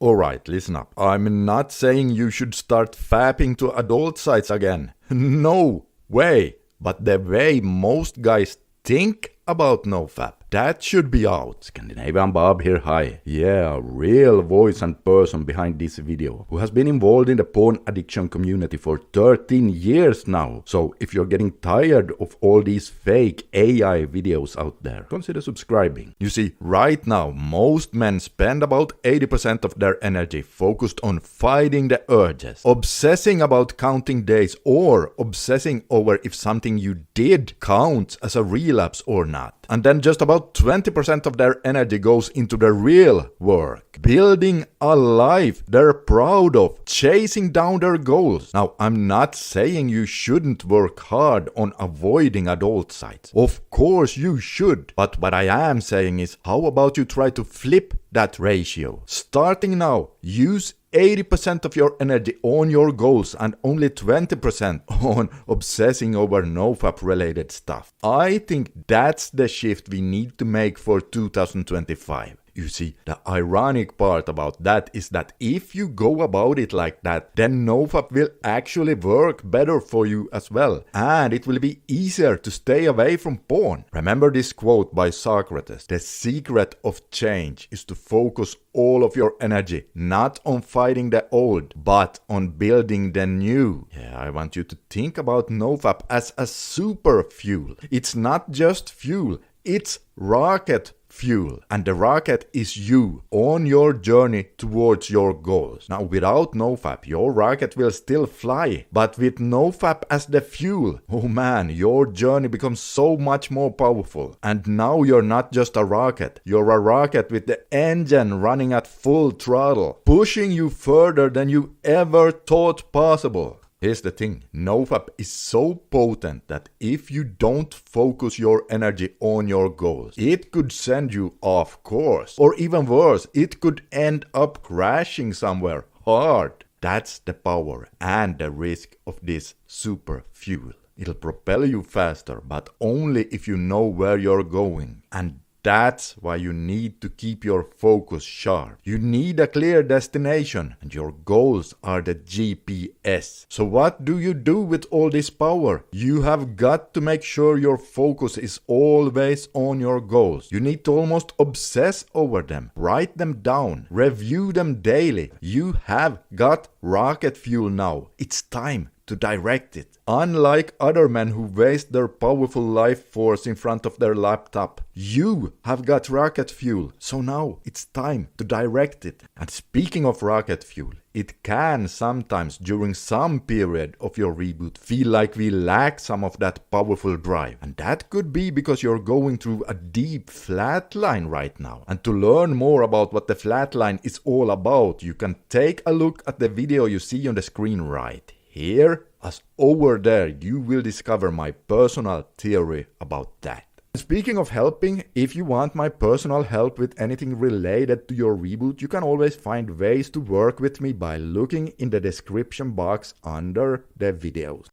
Alright, listen up. I'm not saying you should start fapping to adult sites again. No way. But the way most guys think about NoFap, that should be out. Scandinavian Bob here, hi. Yeah, a real voice and person behind this video, who has been involved in the porn addiction community for 13 years now. So if you're getting tired of all these fake AI videos out there, consider subscribing. You see, right now, most men spend about 80% of their energy focused on fighting the urges, obsessing about counting days, or obsessing over if something you did counts as a relapse or not. And then just about 20% of their energy goes into the real work, building a life they're proud of, chasing down their goals. Now, I'm not saying you shouldn't work hard on avoiding adult sites. Of course you should. But what I am saying is, how about you try to flip that ratio? Starting now, use 80% of your energy on your goals and only 20% on obsessing over NoFap related stuff. I think that's the shift we need to make for 2025. You see, the ironic part about that is that if you go about it like that, then NoFap will actually work better for you as well. And it will be easier to stay away from porn. Remember this quote by Socrates: "The secret of change is to focus all of your energy not on fighting the old, but on building the new." Yeah, I want you to think about NoFap as a super fuel. It's not just fuel, it's rocket fuel, and the rocket is you on your journey towards your goals. Now, without NoFap, your rocket will still fly, but with NoFap as the fuel, oh man, your journey becomes so much more powerful. And now you're not just a rocket, you're a rocket with the engine running at full throttle, pushing you further than you ever thought possible. Here's the thing, NoFap is so potent that if you don't focus your energy on your goals, it could send you off course. Or even worse, it could end up crashing somewhere hard. That's the power and the risk of this super fuel. It'll propel you faster, but only if you know where you're going. And that's why you need to keep your focus sharp. You need a clear destination, and your goals are the GPS. So what do you do with all this power? You have got to make sure your focus is always on your goals. You need to almost obsess over them. Write them down. Review them daily. You have got rocket fuel now. It's time to direct it. Unlike other men who waste their powerful life force in front of their laptop, you have got rocket fuel. So now it's time to direct it. And speaking of rocket fuel, it can sometimes during some period of your reboot feel like we lack some of that powerful drive. And that could be because you're going through a deep flatline right now. And to learn more about what the flatline is all about, you can take a look at the video you see on the screen right here, as over there you will discover my personal theory about that. Speaking of helping, if you want my personal help with anything related to your reboot, you can always find ways to work with me by looking in the description box under the videos.